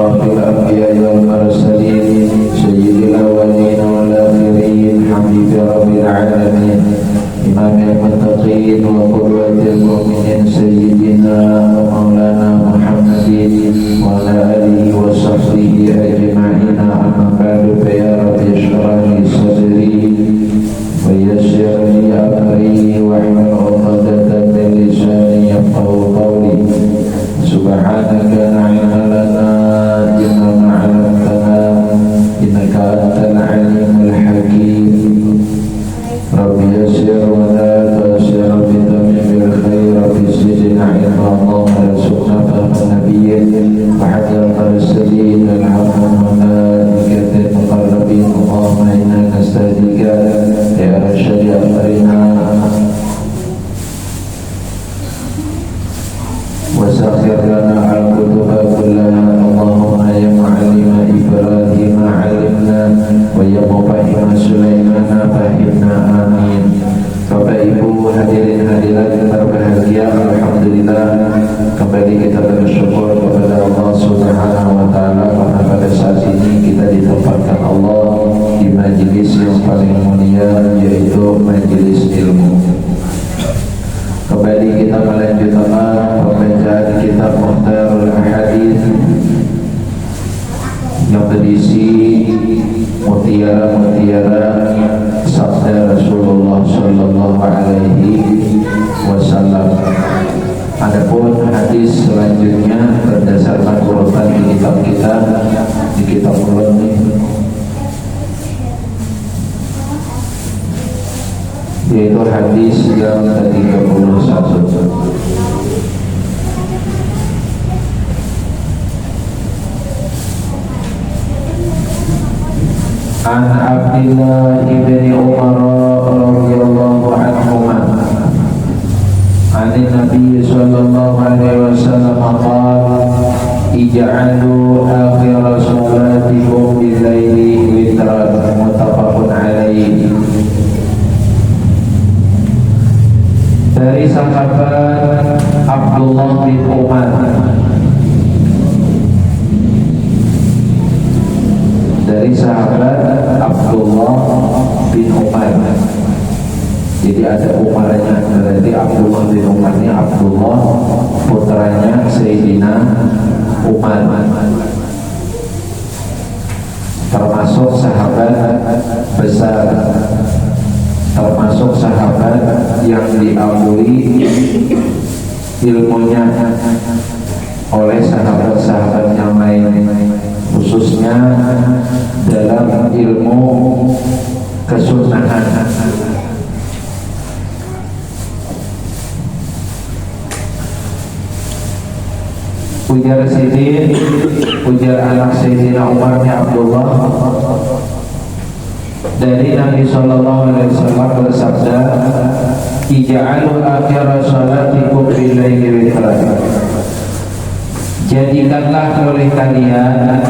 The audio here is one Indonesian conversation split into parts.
asyrafil anbiya'i wal mursalin sayyidil awwalin wal akhirin habibi rabbil alamin imamil muttaqin wa qudwatil mu'minin sayyidina wa maulana Muhammadin wa ala alihi wa sahbihi ajma'in. Amma ba'du, fa ya rabbi ishrah li sadri wa yassir li amri wahlul 'uqdatam min lisani yafqahu qawli. Subhanaka la ilma lana illa ma 'allamtana innaka antal alimul hakim. Rabbi yassir wa la tu'assir bi tamimil khair rabbi zidna ilma wa warzuqna fahma nabiyyin wa hadal mursalin alhamdulillah malaikatil muqarrabin. Allahumma inna nasta'dika ya rasyid amrina wasakhir lana al-kutuba kullaha. Allahumma ya mu'allima Ibrahim 'allimna wa ya mufahhima Sulaiman fahimna, amin. Bapak Ibu hadirin hadirat yang berbahagia, alhamdulillah kembali kita bersyukur kepada Allah Subhanahu wa taala karena pada saat ini kita ditempatkan Allah di majelis yang paling mulia, yaitu majelis ilmu. Kembali kita melanjutkan pembacaan kitab Mukhtarul Ahadits yang berisi mutiara-mutiara sabda Rasulullah sallallahu alaihi wasallam. Adapun hadis selanjutnya berdasarkan urutan di kitab kita, di kitab ulun, yaitu hadis yang ke-31. An Abdullah ibn Umar radhiyallahu anhuma an Nabi sallallahu alaihi wasallam qala ij'alu akhir salatikum bil-laili witran, muttafaqun alaihi. Dari sahabat Abdullah bin Umar, dari sahabat Abdullah bin Umar. Jadi ada Umarnya, berarti Abdullah bin Umar ini Abdullah putranya Sayyidina Umar, termasuk sahabat besar, termasuk sahabat yang diakui ilmunya oleh sahabat-sahabat yang lain, khususnya dalam ilmu kesunahan. Ujar Sidin, ujar anak Sayyidina Umar bin Abdullah, dari Nabi sallallahu alaihi wasallam bersabda, ij'alu akhir salatikum bil-laili witran. Jadikanlah oleh kalian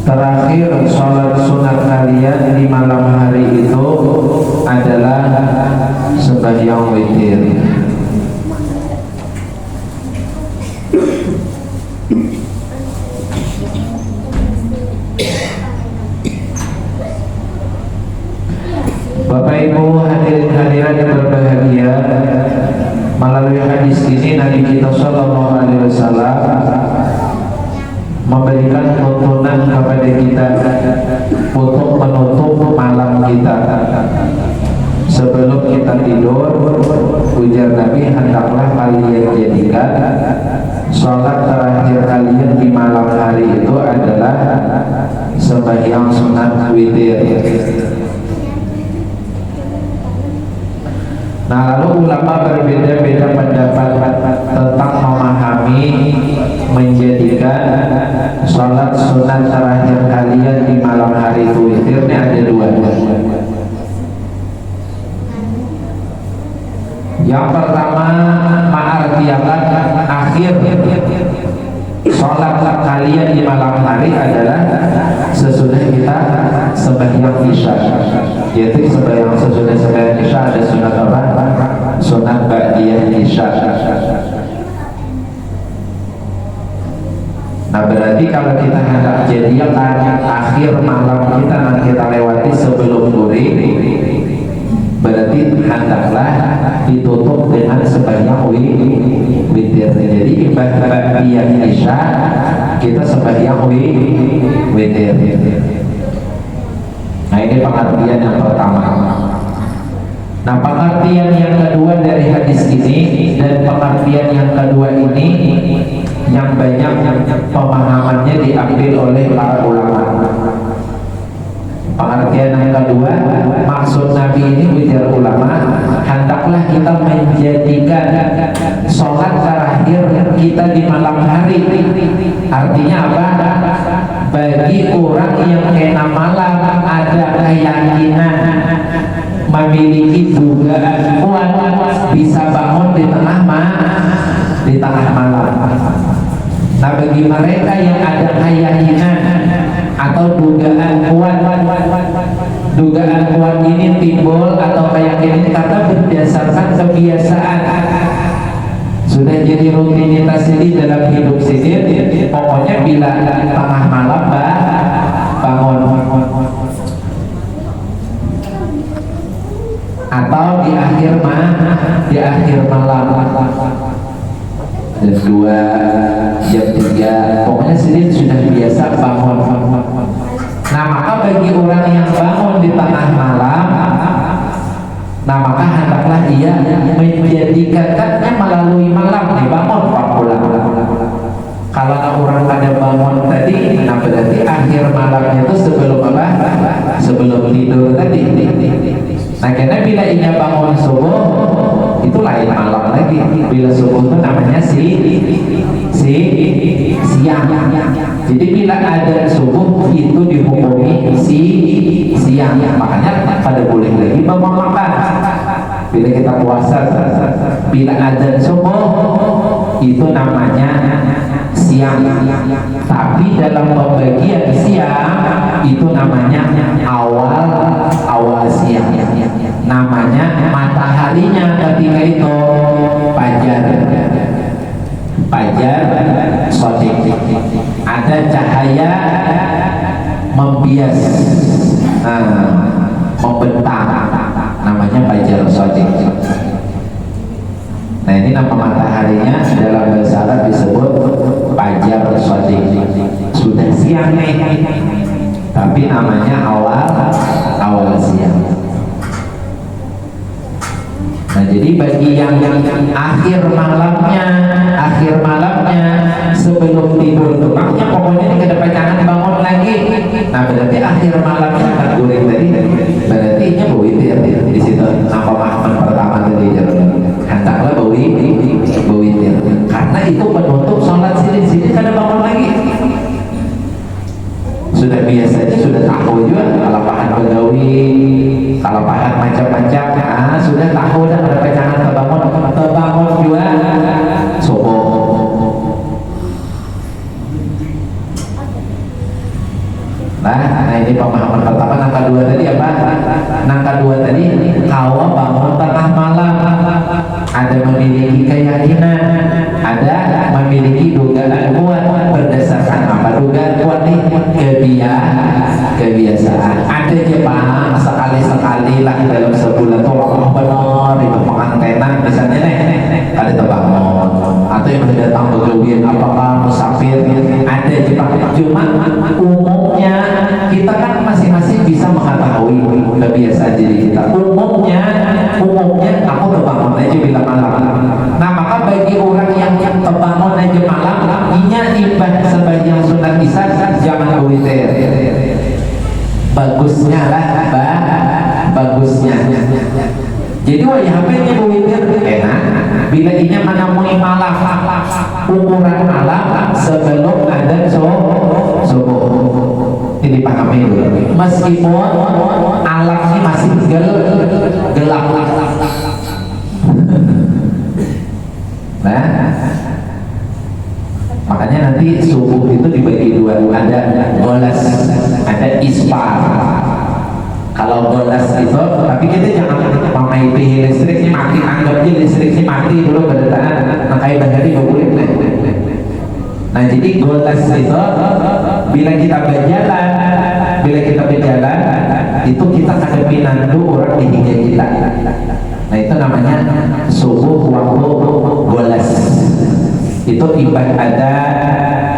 terakhir sholat sunat kalian di malam hari itu adalah sembahyang witir. Bapak Ibu hadirin hadirat yang berbahagia, melalui hadis ini Nabi kita sallallahu alaihi wasallam memberikan tuntunan kepada kita untuk menutup malam kita. Sebelum kita tidur, ujar Nabi, hendaklah kalian jadikan sholat terakhir kalian di malam hari itu adalah sembahyang sunat witir. Nah, lalu ulama berbeda-beda pendapat tentang memahami menjadikan sholat sunat terakhir kalian di malam hari itu witirnya ada dua. Yang pertama, ma'artiyakan akhir sholat kalian di malam hari adalah sesudah kita sembahyang isya, yaitu sesudah sembahyang isya ada sunat apa? Sunat ba'diyah isya. kalau kita hendak jadikan akhir malam kita lewati sebelum sore, berarti hendaklah ditutup dengan sembahyang witir. Jadi ibadah isya kita sembahyang witir. Nah, ini pengertian yang pertama. Nah, pengertian yang kedua dari hadis ini dan pengertian yang kedua ini yang banyak pemahamannya diambil oleh para ulama. Pengertian yang kedua, maksud Nabi ini ujar ulama, hendaklah kita menjadikan sholat terakhir kita di malam hari. Artinya apa? Bagi orang yang kena malam ada keyakinan, memiliki dugaan kuat bisa bangun di tengah malam. Nah, bagi mereka yang ada keyakinan atau dugaan kuat ini timbul atau keyakinan karena berdasarkan kebiasaan, sudah jadi rutinitas ini dalam hidup sendiri. Pokoknya bila tengah malam bangun, atau di akhir malam, jam 2, jam 3, pokoknya sendiri sudah biasa bangun. Nah, maka bagi orang yang bangun di tengah malam, nah maka hendaklah ia menjadikannya melalui malam dibangun pulang. Kalau orang pada bangun tadi, nah berarti akhir malamnya itu sebelum apa? Sebelum tidur tadi. Nah, karena bila ia bangun subuh itu lain malam lagi. Bila subuh itu namanya siang. Jadi bila ada subuh itu dihukumi siang. Makanya pada boleh lagi bangun makan. Bila kita puasa, bila ada subuh itu namanya siang. Tapi dalam pembagian siang itu namanya awal siang. Namanya mataharinya ketika itu fajar shadiq. Ada cahaya membias, membentang, namanya fajar shadiq. Nah, ini nama mataharinya dalam bahasa Arab disebut fajar shadiq. Sudah siang nih, tapi namanya awal siang. Nah, jadi bagi yang akhir malamnya sebelum tidur itu, makanya pokoknya ini kedepan jangan bangun lagi. Nah, berarti akhir malamnya kan guling tadi, berarti ini witir di situ. Nah, pemahaman pertama tadi hendaklah witir, karena itu penutup sholat sini kada bangun lagi. Sudah biasanya sudah tahu juga kalau pahan begawi, kalau pahan macam-macam, sudah tahu dah pada jangan terbangun juga subuh. Nah, ini pemahaman pertama. Yang kedua tadi apa? Yang kedua tadi kalau bangun tengah malam, ada memiliki keyakinan, ada memiliki dugaan kuat. Berdasarkan apa dugaan kuat nih? Kebiasaan. Ada Jepang sekali-sekali lah dalam sebulan tuh Allah benar itu pengantenan misalnya ada terbangun, atau yang datang begawian apakah musafir, ada Jepang. Cuma umumnya kita kan masing-masing bisa mengetahui kebiasaan diri kita. Umumnya aku terbangun aja bila malam. Nah, maka bagi orang yang terbangun aja malam, ibadah sebagian sunat isya jangan witir. Bagusnya. Jadi wajahnya witir enak bila inya menemui malam, ukuran malam sebelum ada subuh. Ini dipahami dulu. Meskipun alamnya masih gelap. Nah, makanya nanti subuh itu dibagi dua, ada golas, ada isfar. Kalau golas itu, tapi kita jangan pakai listriknya mati, anggapnya listriknya mati dulu berdataan, makanya bahari boleh. Nah, jadi golas itu bila kita berjalan itu kita ada pinandu orang di hingga kita. Nah itu namanya subuh waktu golas. Itu ibadah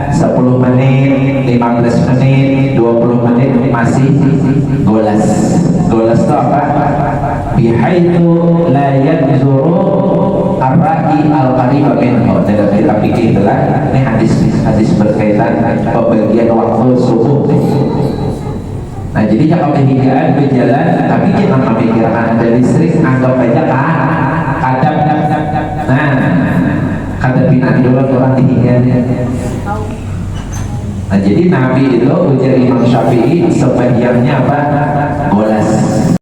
10 menit, 15 menit, 20 menit masih golas. Golas itu apa? Bihaitsu la yanzuru ar-ra'i al-qariba minhu. Dalam kitab fikih itulah ini hadis berkaitan pembagian waktu subuh. Nah jadi kalau kehigaan berjalan tapi jangan memikirkan ada listrik, anggap aja kadang. Nah kata pinang dulu orang dihingganya. Nah jadi Nabi itu ujar Imam Syafi'i sebagiannya apa? Golas.